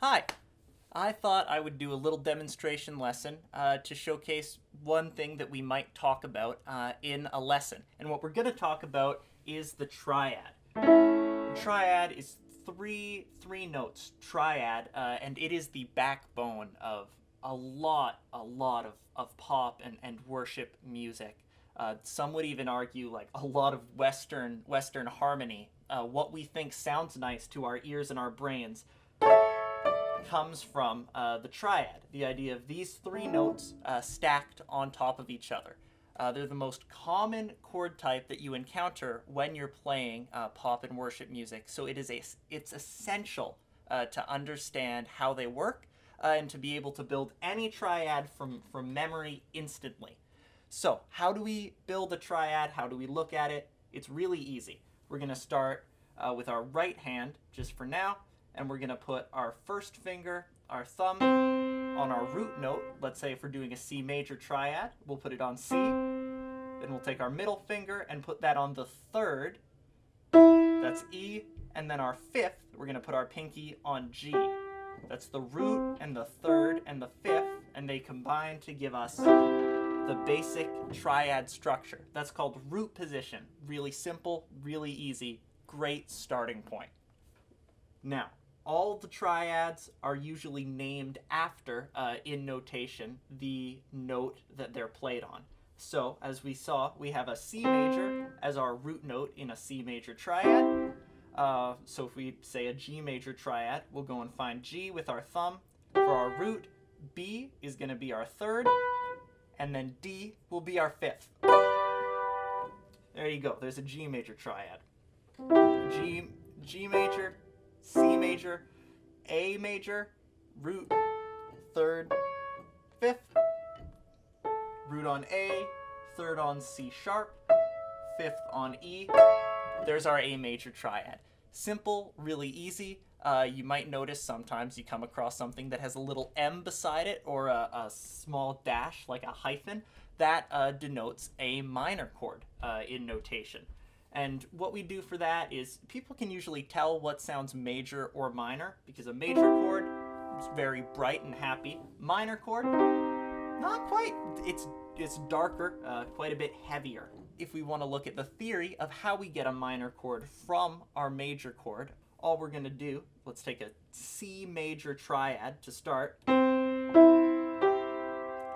Hi! I thought I would do a little demonstration lesson to showcase one thing that we might talk about in a lesson. And what we're going to talk about is the triad. The triad is three notes, triad, and it is the backbone of a lot of pop and worship music. Some would even argue like a lot of Western harmony. What we think sounds nice to our ears and our brains comes from the triad, the idea of these three notes stacked on top of each other. They're the most common chord type that you encounter when you're playing pop and worship music, so it's essential to understand how they work and to be able to build any triad from memory instantly. So, how do we build a triad? How do we look at it? It's really easy. We're going to start with our right hand, just for now, and we're going to put our first finger, our thumb, on our root note. Let's say if we're doing a C major triad, we'll put it on C. Then we'll take our middle finger and put that on the third. That's E. And then our fifth, we're going to put our pinky on G. That's the root and the third and the fifth, and they combine to give us the basic triad structure. That's called root position. Really simple, really easy, great starting point. Now, all the triads are usually named after, in notation, the note that they're played on. So, as we saw, we have a C major as our root note in a C major triad. So if we say a G major triad, we'll go and find G with our thumb. For our root, B is going to be our third, and then D will be our fifth. There you go. There's a G major triad. G major, C major, A major, root, third, fifth, root on A, third on C sharp, fifth on E. There's our A major triad. Simple, really easy. You might notice sometimes you come across something that has a little M beside it or a small dash like a hyphen. That denotes a minor chord in notation. And what we do for that is people can usually tell what sounds major or minor because a major chord is very bright and happy. Minor chord, not quite. It's darker, quite a bit heavier. If we want to look at the theory of how we get a minor chord from our major chord, all we're going to do, let's take a C major triad to start.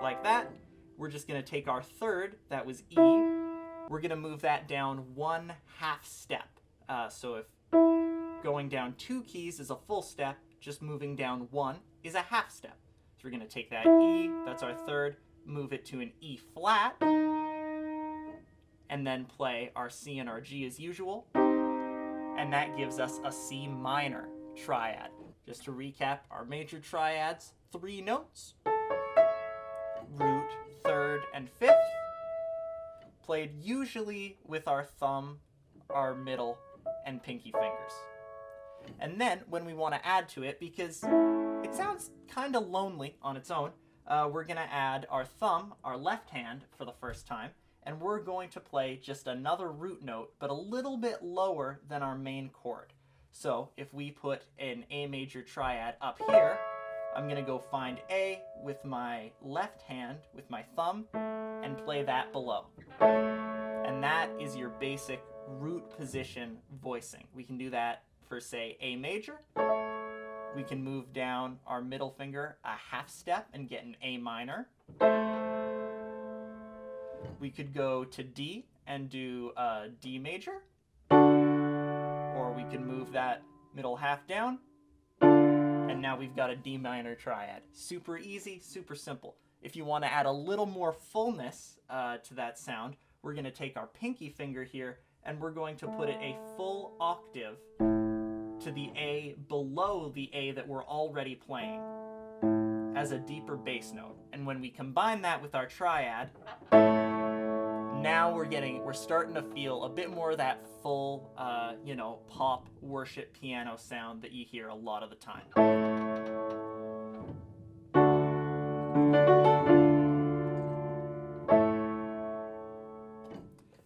Like that. We're just going to take our third, that was E. We're going to move that down 1/2 step. So if going down 2 keys is a full step, just moving down 1 is a half step. So we're going to take that E, that's our third, move it to an E flat, and then play our C and our G as usual. And that gives us a C minor triad. Just to recap our major triads, 3 notes, root, third, and fifth, played usually with our thumb, our middle, and pinky fingers. And then when we want to add to it, because it sounds kind of lonely on its own, we're going to add our thumb, our left hand, for the first time, and we're going to play just another root note, but a little bit lower than our main chord. So if we put an A major triad up here, I'm going to go find A with my left hand, with my thumb, and play that below. And that is your basic root position voicing. We can do that for, say, A major. We can move down our middle finger a half step and get an A minor. We could go to D and do a D major. Or we can move that middle half down. And now we've got a D minor triad. Super easy, super simple. If you want to add a little more fullness to that sound, we're going to take our pinky finger here and we're going to put it a full octave to the A below the A that we're already playing as a deeper bass note. And when we combine that with our triad, now we're starting to feel a bit more of that full, pop worship piano sound that you hear a lot of the time.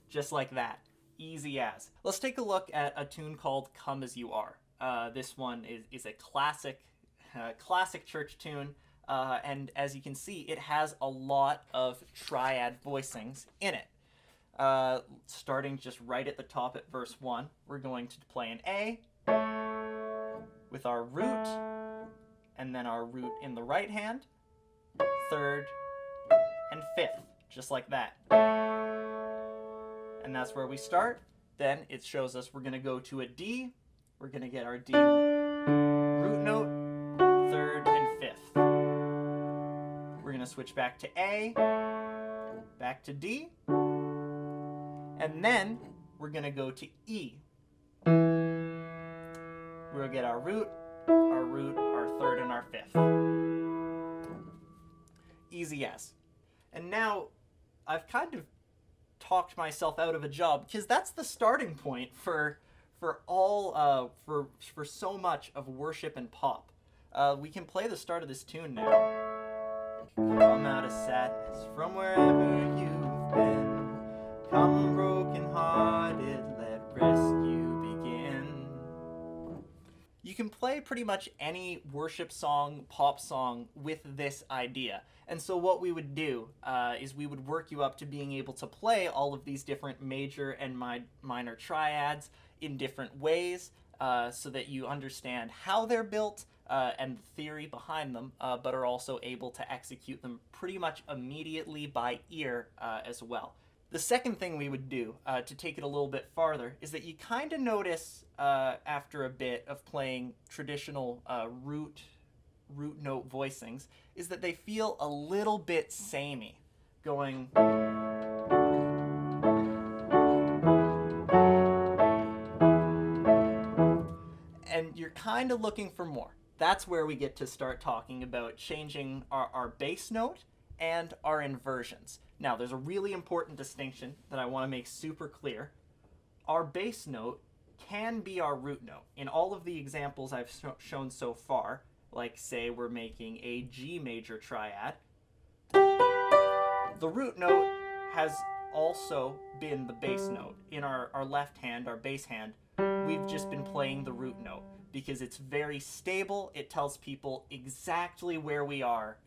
Just like that. Easy as. Let's take a look at a tune called Come As You Are. This one is a classic classic church tune, and as you can see, it has a lot of triad voicings in it. Starting just right at the top at verse 1, we're going to play an A with our root, and then our root in the right hand, third, and fifth, just like that. And that's where we start. Then it shows us we're going to go to a D. We're going to get our D root note, third, and fifth. We're going to switch back to A, back to D, and then we're going to go to E. We'll get our root, our third, and our fifth. Easy as. And now I've kind of talked myself out of a job, because that's the starting point for so much of worship and pop. We can play the start of this tune now. Come out of sadness from wherever you've been. Come broken-hearted, let rescue begin. You can play pretty much any worship song, pop song with this idea. And so what we would do is we would work you up to being able to play all of these different major and minor triads in different ways, so that you understand how they're built and the theory behind them, but are also able to execute them pretty much immediately by ear as well. The second thing we would do to take it a little bit farther is that you kind of notice after a bit of playing traditional root note voicings is that they feel a little bit samey, going and you're kind of looking for more. That's where we get to start talking about changing our bass note and our inversions. Now, there's a really important distinction that I want to make super clear. Our bass note can be our root note. In all of the examples I've shown so far, like say we're making a G major triad, the root note has also been the bass note. In our left hand, our bass hand, we've just been playing the root note because it's very stable. It tells people exactly where we are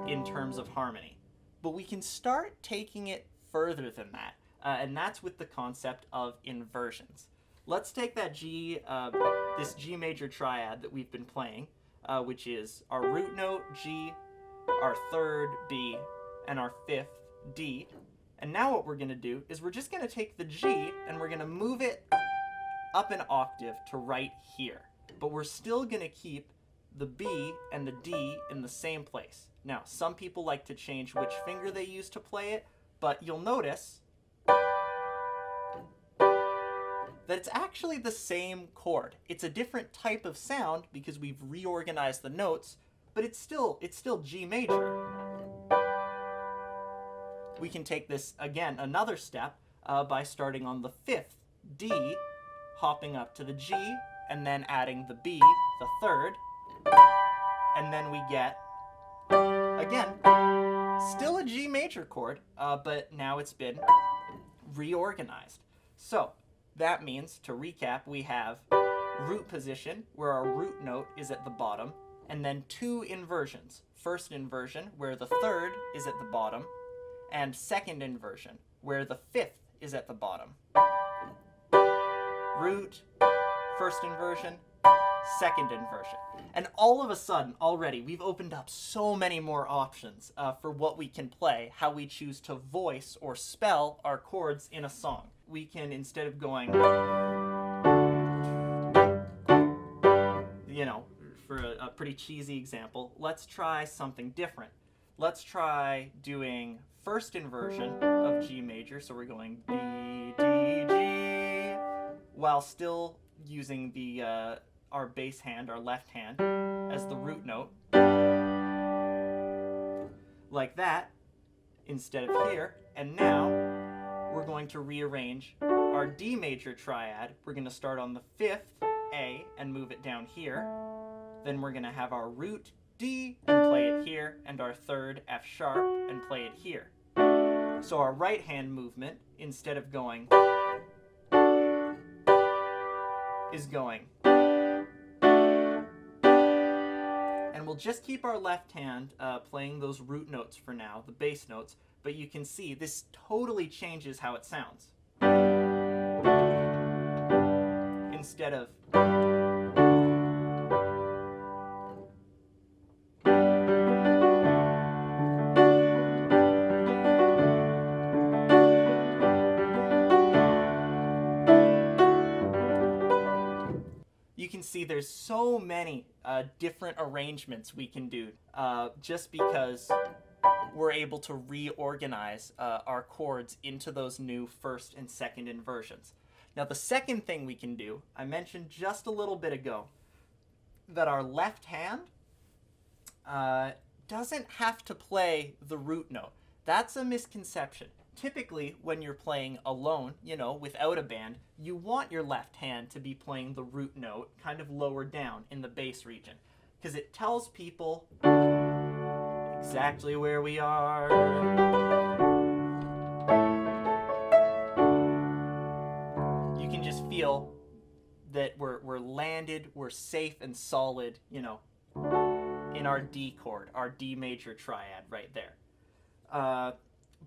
in terms of harmony. But we can start taking it further than that, and that's with the concept of inversions. Let's take that this G major triad that we've been playing, which is our root note, G, our third, B, and our fifth, D. And now what we're going to do is we're just going to take the G and we're going to move it up an octave to right here. But we're still going to keep the B and the D in the same place. Now, some people like to change which finger they use to play it, but you'll notice that it's actually the same chord. It's a different type of sound because we've reorganized the notes, but it's still G major. We can take this, again, another step by starting on the fifth, D, hopping up to the G, and then adding the B, the third, and then we get, again, still a G major chord, but now it's been reorganized. So that means, to recap, we have root position, where our root note is at the bottom, and then two inversions. First inversion, where the third is at the bottom, and second inversion, where the fifth is at the bottom. Root, first inversion, second inversion. And all of a sudden, already, we've opened up so many more options for what we can play, how we choose to voice or spell our chords in a song. We can, instead of going, for a pretty cheesy example, let's try something different. Let's try doing first inversion of G major, so we're going B, D, G, while still using our bass hand, our left hand, as the root note, like that, instead of here. And now we're going to rearrange our D major triad. We're going to start on the fifth, A, and move it down here. Then we're going to have our root, D, and play it here, and our third, F sharp, and play it here. So our right hand movement, instead of going, is going. And we'll just keep our left hand playing those root notes for now, the bass notes, but you can see this totally changes how it sounds. Instead of you can see there's so many different arrangements we can do just because we're able to reorganize our chords into those new first and second inversions. Now the second thing we can do, I mentioned just a little bit ago, that our left hand doesn't have to play the root note. That's a misconception. Typically, when you're playing alone, without a band, you want your left hand to be playing the root note kind of lower down in the bass region, because it tells people exactly where we are. You can just feel that we're landed, we're safe and solid, in our D chord, our D major triad right there.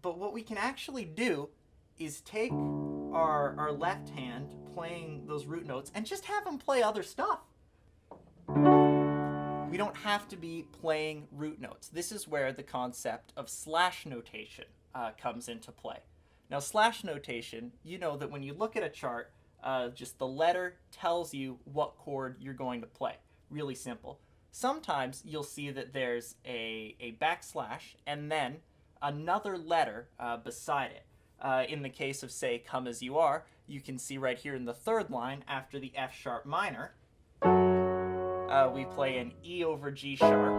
But what we can actually do is take our left hand playing those root notes and just have them play other stuff. We don't have to be playing root notes. This is where the concept of slash notation comes into play. Now, slash notation, you know that when you look at a chart, just the letter tells you what chord you're going to play. Really simple. Sometimes you'll see that there's a backslash and then another letter beside it. In the case of, say, Come As You Are, you can see right here in the third line, after the F sharp minor, we play an E over G sharp,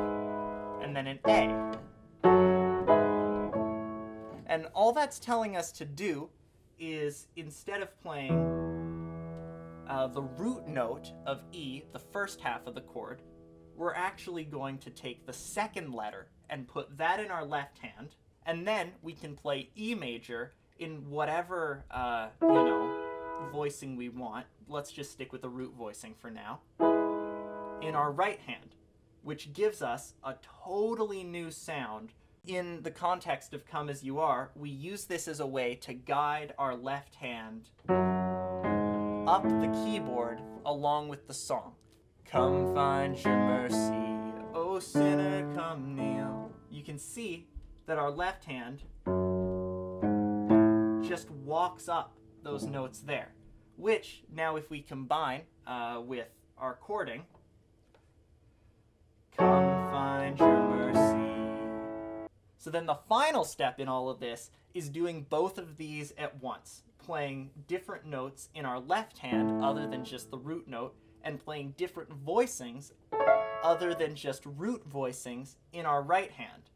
and then an A. And all that's telling us to do is, instead of playing the root note of E, the first half of the chord, we're actually going to take the second letter and put that in our left hand, and then we can play E major in whatever, voicing we want. Let's just stick with the root voicing for now. In our right hand, which gives us a totally new sound. In the context of Come As You Are, we use this as a way to guide our left hand up the keyboard along with the song. Come find your mercy, O sinner, come kneel. You can see that our left hand just walks up those notes there, which now if we combine with our chording, come find your mercy. So then the final step in all of this is doing both of these at once, playing different notes in our left hand other than just the root note, and playing different voicings other than just root voicings in our right hand.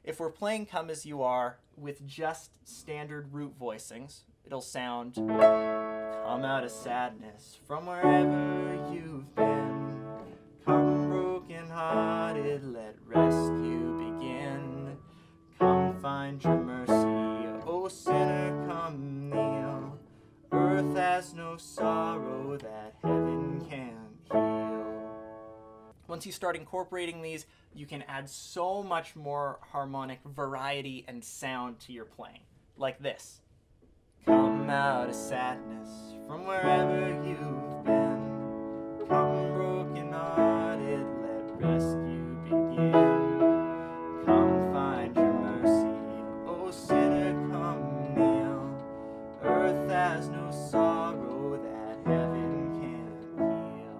If we're playing Come As You Are with just standard root voicings, it'll sound, come out of sadness from wherever you've been. Come broken-hearted, let rescue begin. Come find your mercy, O sinner, come kneel. Earth has no sorrow that heaven can't heal. Once you start incorporating these, you can add so much more harmonic variety and sound to your playing, like this. Come out of sadness from wherever you've been. Come broken-hearted, let rescue begin. Come find your mercy, O sinner, come kneel. Earth has no sorrow that heaven can't heal.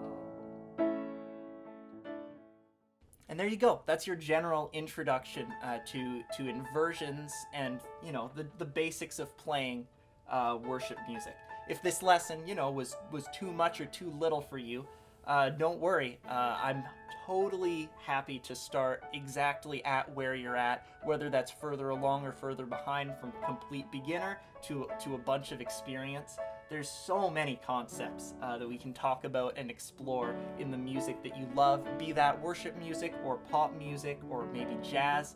And there you go. That's your general introduction to inversions and, the basics of playing worship music. If this lesson, was too much or too little for you, don't worry. I'm totally happy to start exactly at where you're at, whether that's further along or further behind, from complete beginner to a bunch of experience. There's so many concepts that we can talk about and explore in the music that you love, be that worship music or pop music or maybe jazz.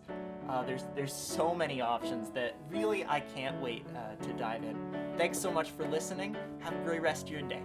There's so many options that really I can't wait to dive in. Thanks so much for listening. Have a great rest of your day.